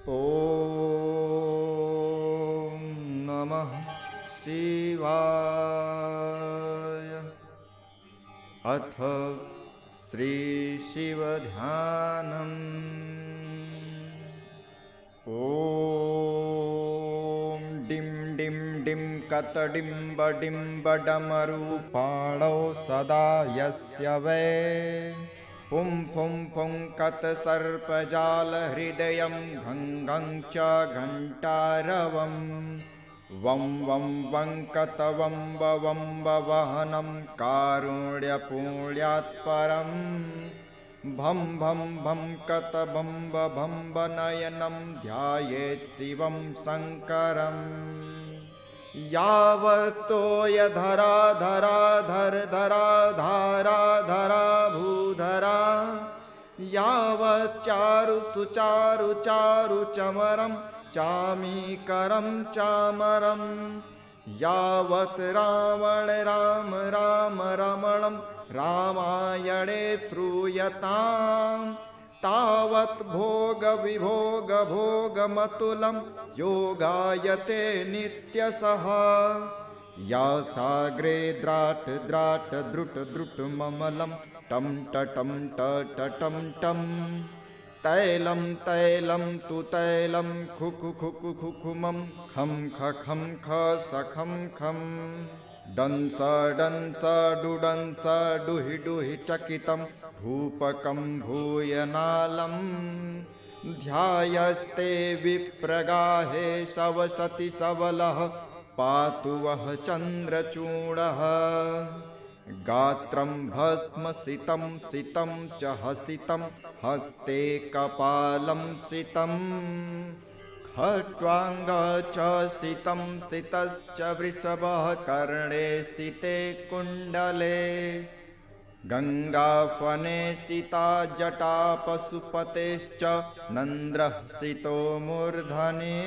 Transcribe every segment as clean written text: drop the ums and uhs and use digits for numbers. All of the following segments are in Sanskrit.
ॐ नमः शिवाय। अथ श्री शिवध्यानम्। ॐ डिं डिं डिं कतडिम्बडिम्बडमरूपाणौ सदा यस्य वै पुं पुं पुं कतसर्पजालहृदयं घं घं च घण्टारवम् वं वं वं कतवम्बवम्बवहनं कारुण्यपुण्यात्परं भं भं भं कतभम्बभम्बनयनं ध्यायेत् शिवं शङ्करम्। यावत्तोयधरा धरा धर धरा धारा धरा भूधरा यावच्चारु सुचारु चारु चमरं चामीकरं चामरं यावत् रावण राम राम रमणं रामायणे श्रूयताम् तावत् भोग विभोग भोगमतुलं योगायते नित्यशः। या साग्रे द्राट द्राट द्रुट द्रुट ममलं टं टटं टटं टं तैलं तैलं तु तैलं खुखु खुखु खुखुमं खं खं ख सखं खं डंस डंस डुडंस डुहि डुहि चकितं भूपकं भूयनालं ध्यायस्ते विप्रगाहे शवसति सबलः पातु वः चन्द्रचूडः गात्रं भस्म सितं सितं च हसितं हस्ते कपालं सितं खट्वाङ्ग च सितं सितश्च वृषभः कर्णे सिते कुण्डले गङ्गाफने सिता जटा पशुपतेश्च नन्द्रः सितो मूर्धने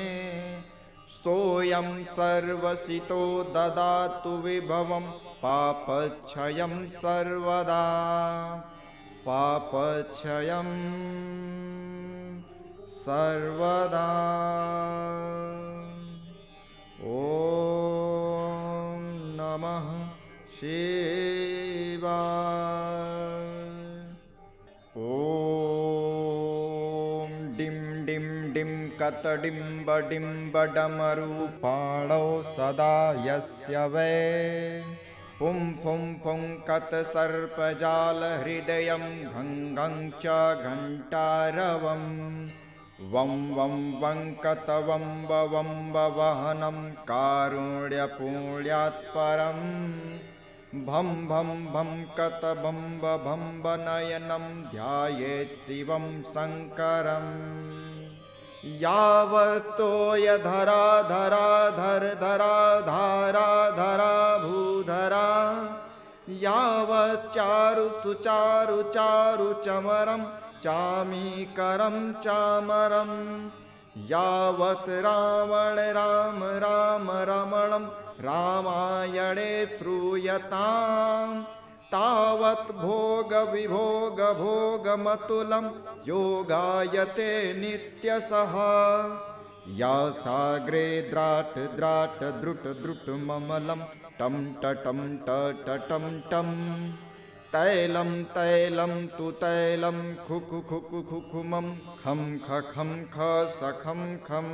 सोऽयं सर्वसितो ददातु विभवं पापक्षयं सर्वदा पापक्षयं सर्वदा। ॐ नमः शिवाय। ॐ डिं डिं डिं कतडिम्बडिम्बडमरूपाणौ सदा यस्य वै पुं पुं पुं कतसर्पजालहृदयं घं घं च घण्टारवम् वं वं वं कतवम्बवम्बवहनं कारुण्यपुण्यात्परं भं भं भं कतभम्बभम्बनयनं ध्यायेत् शिवं शङ्करम्। यावत्तोयधरा धरा धर धरा धारा धरा भूधरा यावच्चारु सुचारु चारु चमरं चामीकरं चामरं यावत् रावण राम राम रमणं रामायणे श्रूयताम् तावत् भोग विभोग भोगमतुलं योगायते नित्यशः। या साग्रे द्राट द्राट द्रुट द्रुट ममलं टं टटं टटं टं तैलं तैलं तु तैलं खुखु खुखु खुखुमं खं खं ख सखं खं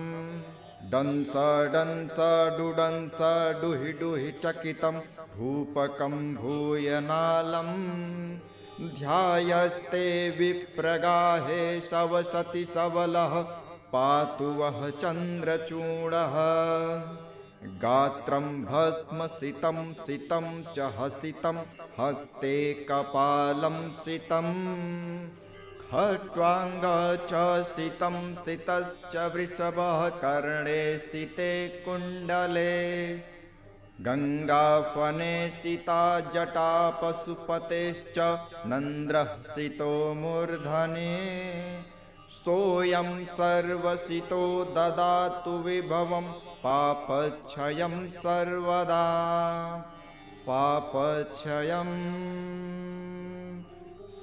डंस डंस डुडंस डुहि डुहि चकितं भूपकं भूयनालं ध्यायस्ते विप्रगाहे शवसति सबलः पातु वः चन्द्रचूडः गात्रं भस्म सितं सितं च हसितं हस्ते कपालं सितं खट्वाङ्ग च सितं सितश्च वृषभः कर्णे सिते कुण्डले गङ्गाफने सिता जटा पशुपतेश्च नन्द्रः सितो मूर्धने सोऽयं सर्वसितो ददातु विभवं पापक्षयं सर्वदा पापक्षयं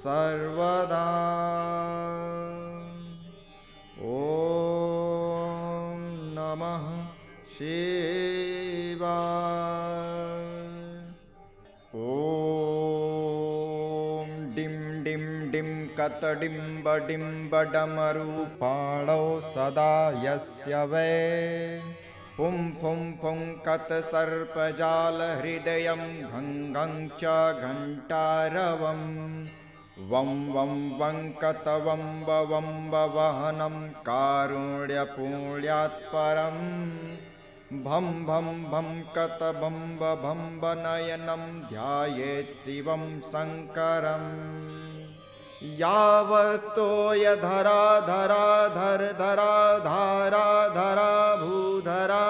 सर्वदा। ॐ नमः शिवाय। ॐ डिं डिं डिं कतडिम्बडिम्बडमरूपाणौ सदा यस्य वै पुं फुं फुं कतसर्पजालहृदयं घं घं च घण्टारवम् वं वं वं कतवम्बवम्बवहनं कारुण्यपुण्यात्परम् भं भं भं कतभम्बभम्बनयनं ध्यायेत् शिवं शङ्करम् यावत्तोयधरा धरा धर धरा धारा धरा भूधरा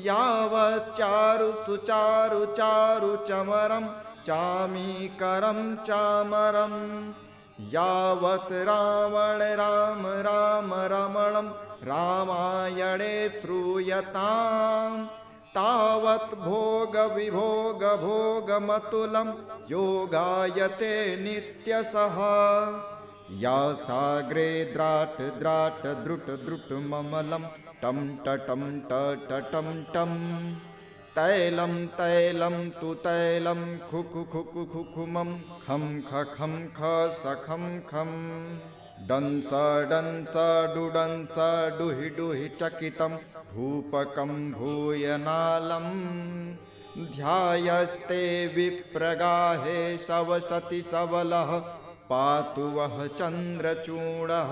यावच्चारु सुचारु चारु चमरं चामीकरं चामरं यावत् रावण राम राम रमणं रामायणे श्रूयताम् तावत् भोग विभोग भोगमतुलं योगायते नित्यशः या साग्रे द्राट द्राट द्रुट द्रुट ममलं टं टटं टटं टं तैलं तैलं तु तैलं खुखु खुखु खुखुमं खं खं ख सखं खं डंस डंस डुडंस डुहि डुहि चकितं भूपकं भूयनालं ध्यायस्ते विप्रगाहे शवसति सबलः पातु वः चन्द्रचूडः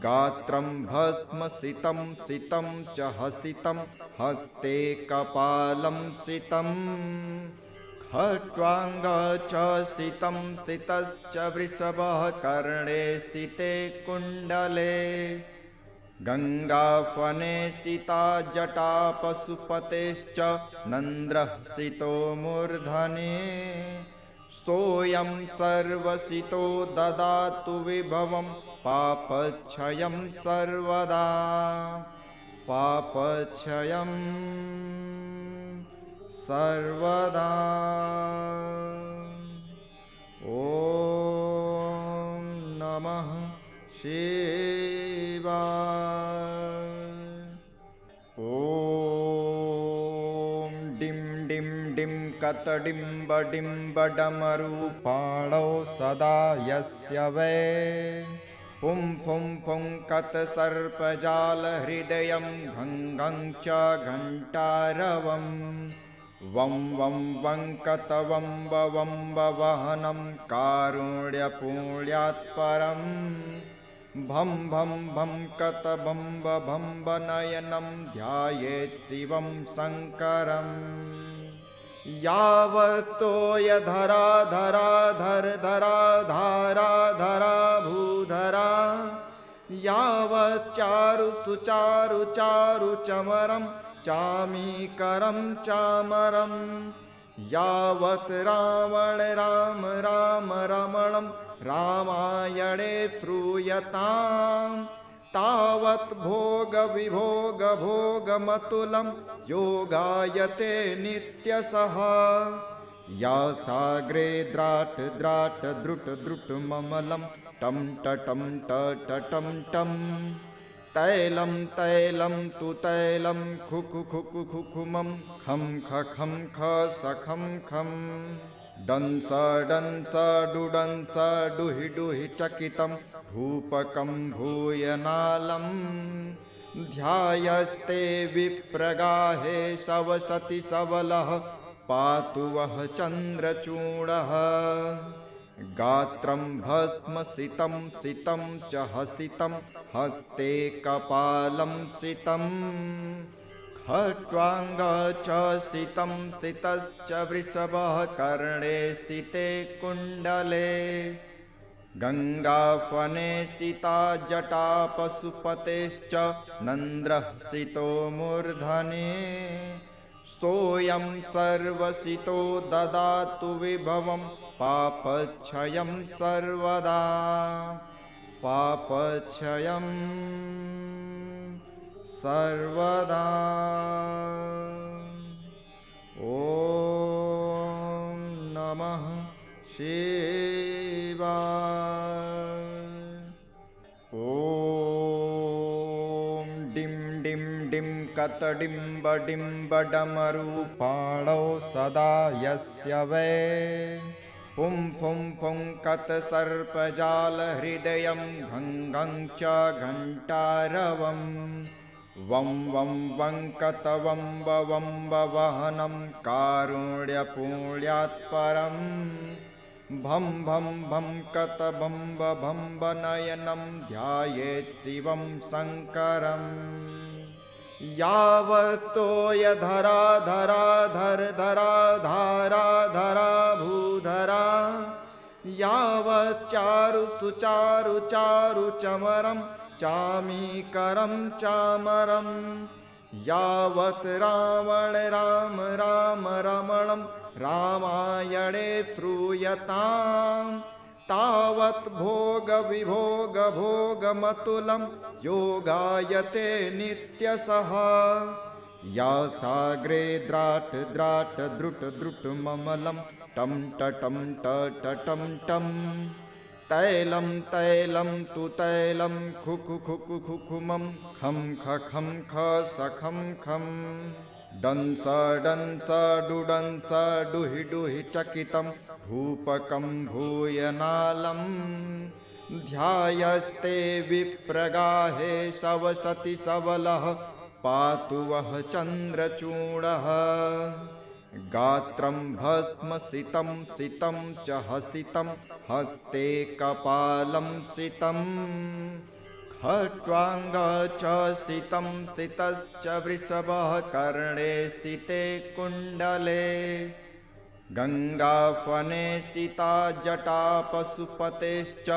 गात्रं भस्म सितं सितं च हसितं हस्ते कपालं सितं खट्वाङ्ग च सितं सितश्च वृषभः कर्णे सिते कुण्डले गङ्गाफने सिता जटा पशुपतेश्च नन्द्रः सितो मूर्धने सोऽयं सर्वसितो ददातु विभवं पापक्षयं सर्वदा पापक्षयं सर्वदा। ॐ नमः शिवाय। ॐ डिं डिं डिं कतडिम्बडिम्बडमरूपाणौ सदा यस्य वै पुं फुं फुं कतसर्पजालहृदयं घं घं च घण्टारवम् वं वं वं कतवम्बवम्बवहनं कारुण्यपुण्यात्परम् भं भं भं कतभम्बभम्बनयनं ध्यायेत् शिवं शङ्करम् यावत्तोयधरा धरा धर धरा धारा धरा भूधरा यावच्चारु सुचारु चारु चमरं चामीकरं चामरं यावत् रावण राम राम रमणं रामायणे श्रूयताम् तावत् भोग विभोग भोगमतुलं योगायते नित्यशः या साग्रे द्राट द्राट द्रुट द्रुट ममलं टं टटं टटं टं तैलं तैलं तु तैलं खुखु खुखु खुखुमं खं खं ख सखं खं डंस डंस डुडंस डुहि डुहि चकितं भूपकं भूयनालं ध्यायस्ते विप्रगाहे शवसति सबलः पातु वः चन्द्रचूडः गात्रं भस्म सितं सितं च हसितं हस्ते कपालं सितं खट्वाङ्ग च सितं सितश्च वृषभः कर्णे सिते कुण्डले गङ्गाफने सिता जटा पशुपतेश्च नन्द्रः सितो मूर्धने सोऽयं सर्वसितो ददातु विभवं पापक्षयं सर्वदा पापक्षयं सर्वदा। ॐ नमः शिवाय। ॐ डिं डिं डिं कतडिम्बडिम्बडमरूपाणौ सदा यस्य वै पुं फुं फुं कतसर्पजालहृदयं घं घं च घण्टारवम् वं वं वं कतवम्बवम्बवहनं कारुण्यपुण्यात्परम् भं भं भं कतभम्बभम्बनयनं ध्यायेत् शिवं शङ्करम् यावत्तोयधरा धरा धर धरा धारा धरा भूधरा यावच्चारु सुचारु चारु चमरं चामीकरं चामरं यावत् रावण राम राम रमणं रामायणे श्रूयताम् तावत् भोग विभोग भोगमतुलं योगायते नित्यशः या साग्रे द्राट द्राट द्रुट द्रुट ममलं टं टटं टटं टं तैलं तैलं तु तैलं खुखु खुखु खुखुमं खं खं ख सखं खं डंस डंस डुडंस डुहि डुहि चकितं भूपकं भूयनालं ध्यायस्ते विप्रगाहे शवसति सबलः पातु वः चन्द्रचूडः गात्रं भस्मसितं सितं च हसितं हस्ते कपालं सितं खट्वाङ्ग च सितं सितश्च वृषभः कर्णे सिते कुण्डले गङ्गाफने सिता जटा पशुपतेश्च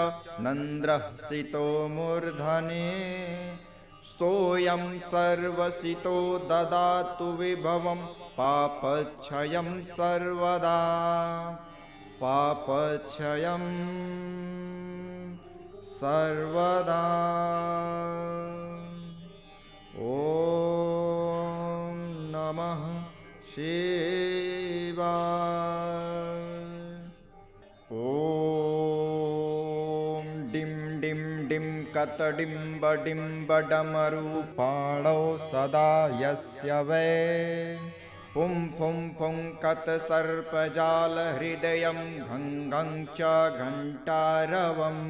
नन्द्रः सितो मूर्धने सोऽयं सर्वसितो ददातु विभवं पापक्षयं सर्वदा पापक्षयं सर्वदा ॐ नमः शिवाय ॐ डिं डिं डिं कतडिम्बडिम्बडमरूपाणौ सदा यस्य वै पुं फुं फुं कतसर्पजालहृदयं घं घं च घण्टारवम्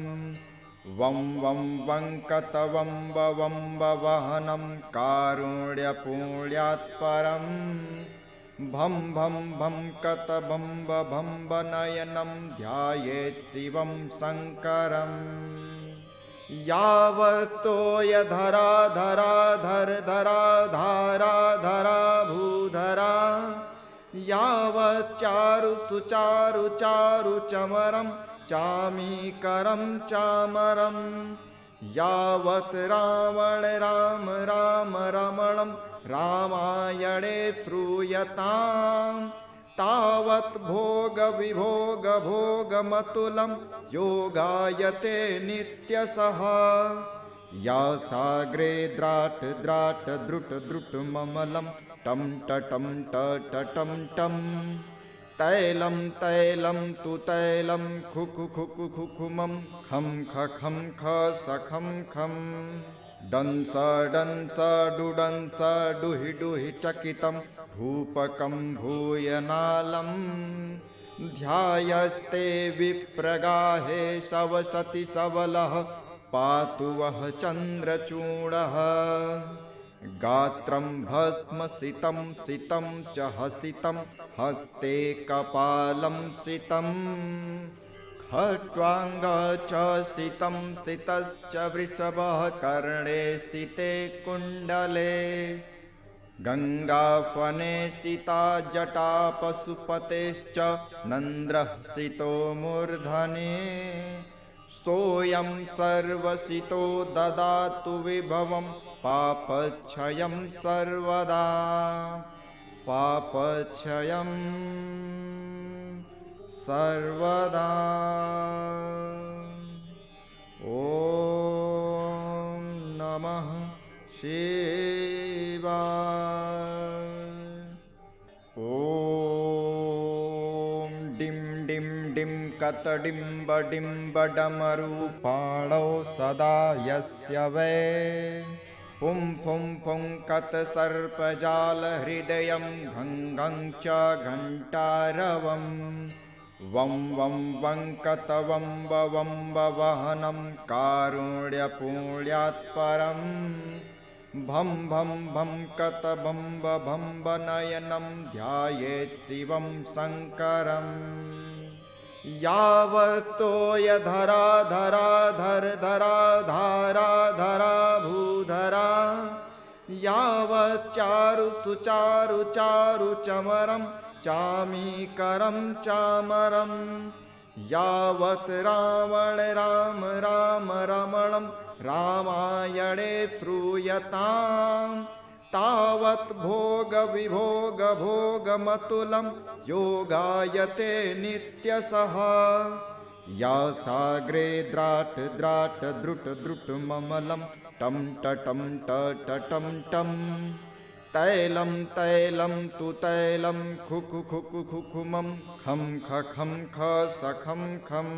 वं वं वं कतवम्बवम्बवहनं कारुण्यपुण्यात्परम् भं भं भं कतभम्बभम्बनयनं ध्यायेत् शिवं शङ्करम् यावत्तोयधरा धरा धर धरा धारा धरा भूधरा यावच्चारु सुचारु चारु चमरं चामीकरं चामरं यावत् रावण राम राम रमणं रामायणे श्रूयताम् तावत् भोग विभोग भोगमतुलं योगायते नित्यशः या साग्रे द्राट द्राट द्रुट द्रुट ममलं टं टटं टटं टं तैलं तैलं तु तैलं खुखु खुखु खुखुमं खं खं ख सखं खं डंस डंस डुडंस डुहि डुहि चकितं भूपकं भूयनालं ध्यायस्ते विप्रगाहे शवसति सबलः पातु वः चन्द्रचूडः गात्रं भस्मसितं सितं च हसितं हस्ते कपालं सितं खट्वाङ्ग च सितं सितश्च वृषभः कर्णे सिते कुण्डले गङ्गाफने सिता जटा पशुपतेश्च नन्द्रः सितो मूर्धने सोऽयं सर्वसितो ददातु विभवं पापक्षयं सर्वदा पापक्षयं सर्वदा ॐ नमः शिवाय ॐ डिं डिं डिं कतडिम्बडिम्बडमरूपाणौ सदा यस्य वै पुं पुं पुङ्कतसर्पजालहृदयं घङ्घं च घण्टारवं वं वं वङ्कतवम्बवम्बवहनं कारुण्यपुण्यात्परं भं भं भं कतबम्बभम्बनयनं ध्यायेत् शिवं शङ्करम् यावत्तोयधरा धरा धर धरा धारा धरा भूधरा यावच्चारु सुचारु चारु चमरं चामीकरं चामरं यावत् रावण राम राम रमणं रामायणे श्रूयताम् तावत् भोग विभोग भोगमतुलं योगायते नित्यशः या साग्रे द्राट द्राट द्रुट द्रुट ममलं टं टटं टटं टं तैलं तैलं तु तैलं खुखु खुखु खुखुमं खं खं ख सखं खं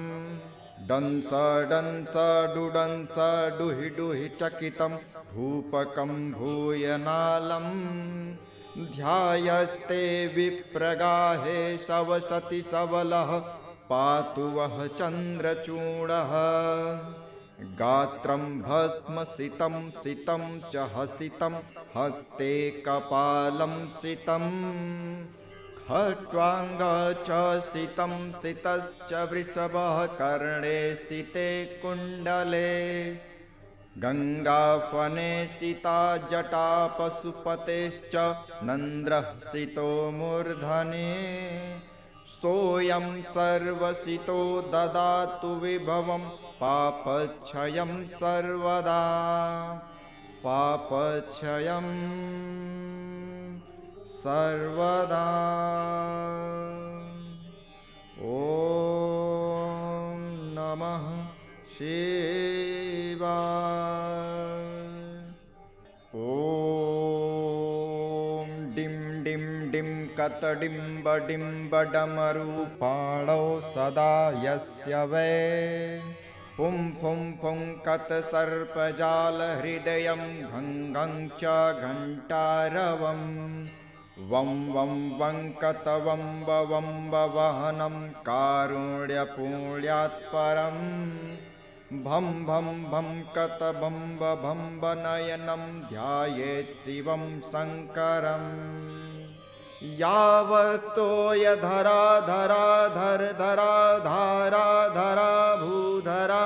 डंस डंस डुडंस डुहि डुहि चकितं भूपकं भूयनालं ध्यायस्ते विप्रगाहे शवसति सबलः पातु वः चन्द्रचूडः गात्रं भस्मसितं सितं च हसितं हस्ते कपालं सितं खट्वाङ्ग च सितं सितश्च वृषभः कर्णे सिते कुण्डले गङ्गाफने सिता जटा पशुपतेश्च नन्द्रः सितो मूर्धने सोऽयं सर्वसितो ददातु विभवं पापक्षयं सर्वदा पापक्षयं सर्वदा ॐ नमः शिवाय ॐ डिं डिं डिं कतडिम्बडिम्बडमरूपाणौ सदा यस्य वै पुं पुं पुङ्कतसर्पजालहृदयं घङ्घं च घण्टारवं वं वं वङ्कतवम्बवम्बवहनं कारुण्यपुण्यात्परं भं भं भं कतबम्बभम्बनयनं ध्यायेत् शिवं शङ्करम् यावत्तोयधरा धरा धर धरा धारा धरा भूधरा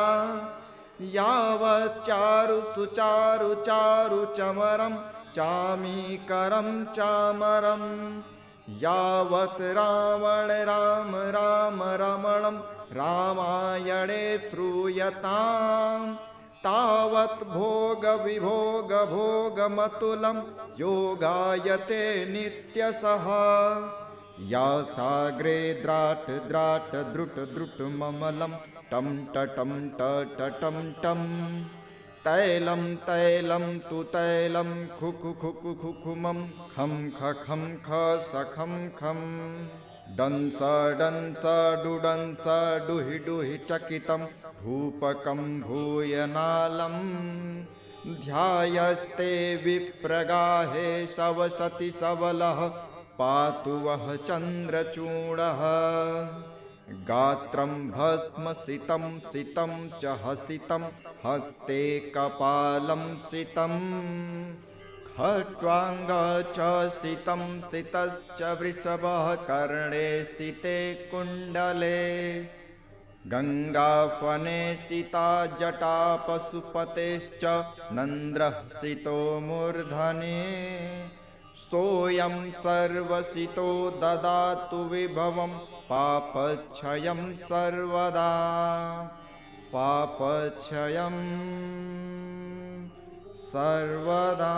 यावच्चारु सुचारु चारु चमरं चामीकरं चामरं यावत् रावण राम राम रमणं रामायणे श्रूयताम् तावत् भोग विभोग भोगमतुलं योगायते नित्यशः या साग्रे द्राट द्राट द्रुट द्रुट ममलं टं टटं टटं टं तैलं तैलं तु तैलं खुखु खुखु खुखुमं खं खं ख सखं खं डंस डंस डुडंस डुहि डुहि चकितं भूपकं भूयनालं ध्यायस्ते विप्रगाहे शवसति सबलः पातु वः चन्द्रचूडः गात्रं भस्मसितं सितं च हसितं हस्ते कपालं सितं खट्वाङ्ग च सितं सितश्च वृषभः कर्णे सिते कुण्डले गङ्गाफने सिता जटा पशुपतेश्च नन्द्रः सितो मूर्धने सोऽयं सर्वसितो ददातु विभवं पापक्षयं सर्वदा पापक्षयं सर्वदा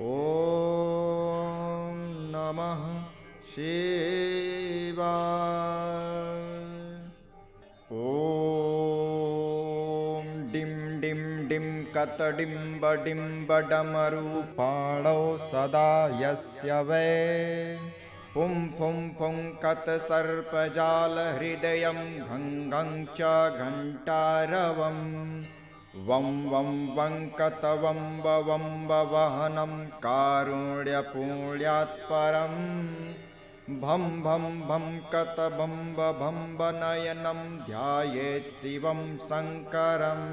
ॐ नमः शिवाय ॐ डिं डिं डिं कतडिम्बडिम्बडमरूपाणौ सदा यस्य वै पुं पुं पुङ्कतसर्पजालहृदयं घङ्घं च घण्टारवं वं वं वङ्कतवम्बवम्बवहनं कारुण्यपुण्यात्परं भं भं भं कतबम्बभम्बनयनं ध्यायेत् शिवं शङ्करम्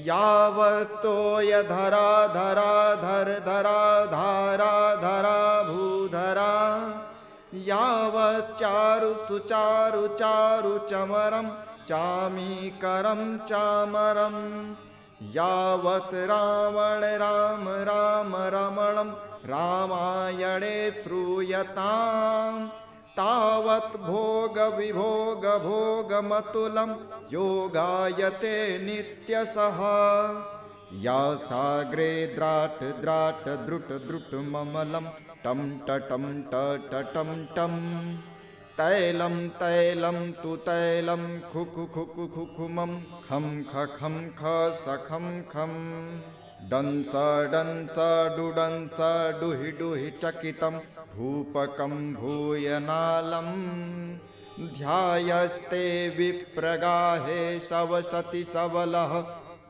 यावत्तोयधरा धरा धर धरा धारा धरा भूधरा यावच्चारु सुचारु चारु चमरं चामीकरं चामरं यावत् रावण राम राम रमणं रामायणे श्रूयताम् तावत् भोग विभोग भोगमतुलं योगायते नित्यशः या साग्रे द्राट द्राट द्रुट द्रुट ममलं टं टटं टटं टं तैलं तैलं तु तैलं खुखु खुखु खुखुमं खं खं ख सखं खं डंस डंस डुडंस डुहि डुहि चकितं भूपकं भूयनालं ध्यायस्ते विप्रगाहे शवसति सबलः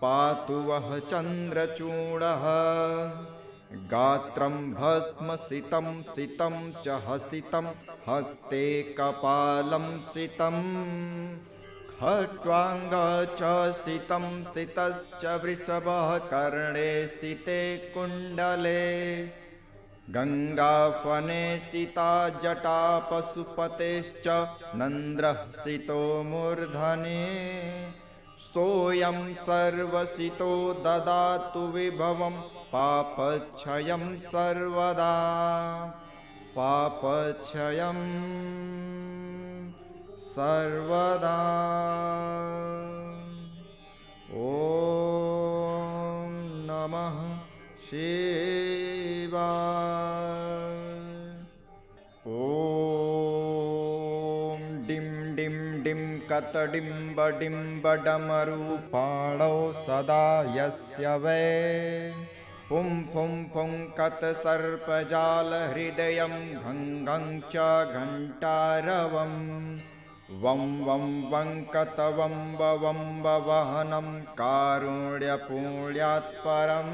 पातु वः चन्द्रचूडः गात्रं भस्मसितं सितं च हसितं हस्ते कपालं सितं खट्वाङ्ग च सितं सितश्च वृषभः कर्णे सिते कुण्डले गङ्गाफने सिता जटा पशुपतेश्च नन्द्रः सितो मूर्धने सोऽयं सर्वसितो ददातु विभवं पापक्षयं सर्वदा पापक्षयं सर्वदा ॐ नमः शिवाय ॐ डिं डिं डिं कतडिम्बडिम्बडमरूपाणौ सदा यस्य वै पुं पुं पुं कतसर्पजालहृदयं घं घं च घण्टारवं वं वं वङ्कतवम्बवम्बवहनं कारुण्यपुण्यात्परं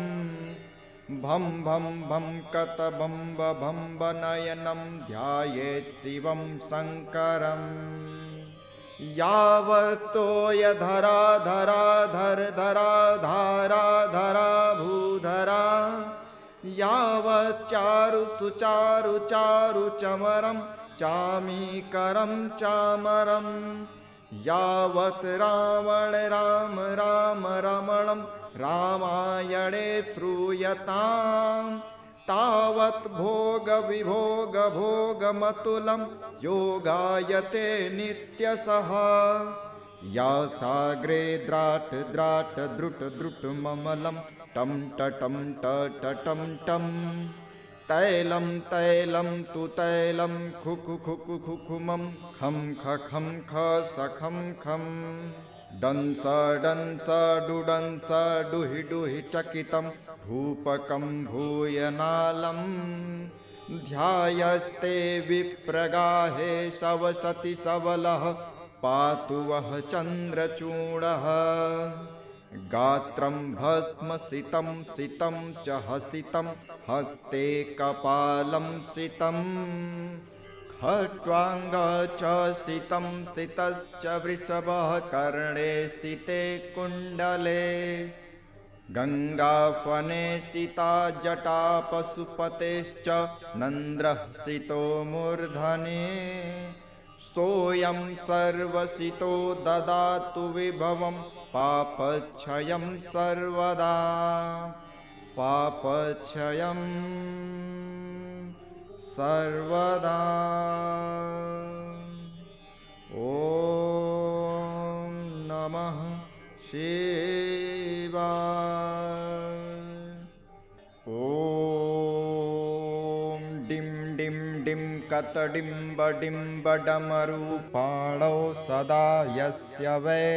भं भं भं कतबम्बभम्बनयनं ध्यायेत् शिवं शङ्करम् यावत्तोयधरा धरा धर धरा धारा धरा भूधरा यावच्चारु सुचारु चारु चमरं चामीकरं चामरं यावत् रावण राम राम रमणं रामायणे श्रूयताम् तावत् भोग विभोग भोगमतुलं योगायते नित्यशः या साग्रे द्राट द्राट द्रुट द्रुट ममलं टं टटं टटं टं तैलं तैलं तु तैलं खुखु खुखु खुखुमं खं खं ख सखं खं डंस डंस डुडंस डुहि डुहि चकितं भूपकं भूयनालं ध्यायस्ते विप्रगाहे शवसति सबलः पातु वः चन्द्रचूडः गात्रं भस्मसितं सितं च हसितं हस्ते कपालं सितं खट्वाङ्ग च सितं सितश्च वृषभः कर्णे सिते कुण्डले गङ्गाफने सिता जटा पशुपतेश्च नन्द्रः सितो मूर्धने सोऽयं सर्वसितो ददातु विभवं पापक्षयं सर्वदा पापक्षयं सर्वदा ॐ नमः शिवाय ॐ डिं डिं डिं कतडिम्बडिम्बडमरूपाणौ सदा यस्य वै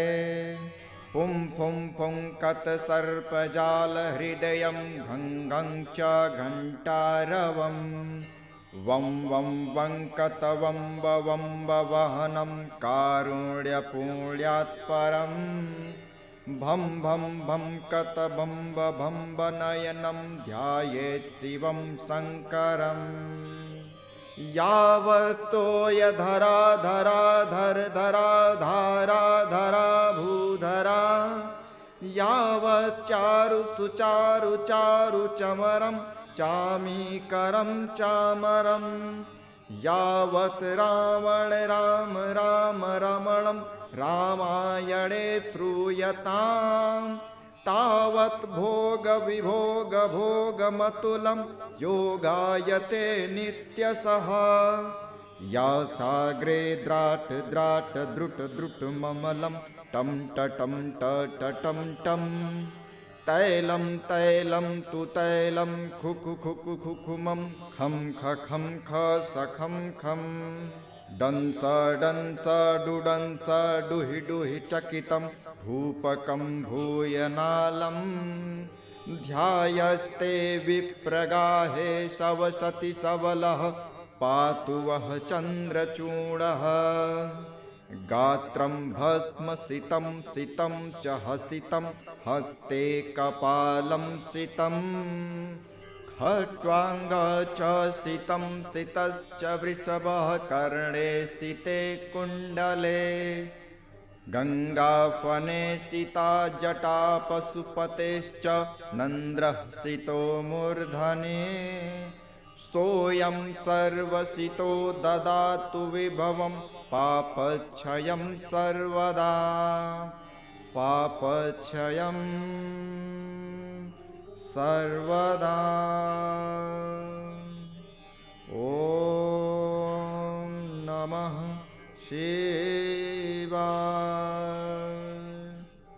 पुं पुं पुं कतसर्पजालहृदयं घं घं च घण्टारवं वं वं वङ्कतवम्बवम्बवहनं कारुण्यपुण्यात्परं भं भं भं कतभम्बभम्बनयनं ध्यायेत् शिवं शङ्करम् यावत्तोयधरा धरा धर धरा धारा धरा भूधरा यावच्चारु सुचारु चारु चमरं चामीकरं चामरं यावत् रावण राम राम रमणं रामायणे श्रूयताम् तावत् भोग विभोग भोगमतुलं योगायते नित्यशः या साग्रे द्राट द्राट द्रुट द्रुट ममलं टं टटं टटं टं तैलं तैलं तु तैलं खुखु खुखु खुखुमं खं खं ख सखं खं डंस डंस डुडंस डुहि डुहि चकितं भूपकं भूयनालं ध्यायस्ते विप्रगाहे शवसति सबलः पातु वः चन्द्रचूडः गात्रं भस्म सितं सितं च हसितं हस्ते कपालं सितं खट्वाङ्ग च सितं सितश्च वृषभः कर्णे सिते कुण्डले गङ्गाफने सिता जटा पशुपतेश्च नन्द्रः सितो मूर्धने सोऽयं सर्वसितो ददातु विभवं पापक्षयं सर्वदा पापक्षयं सर्वदा ॐ नमः शिवाय।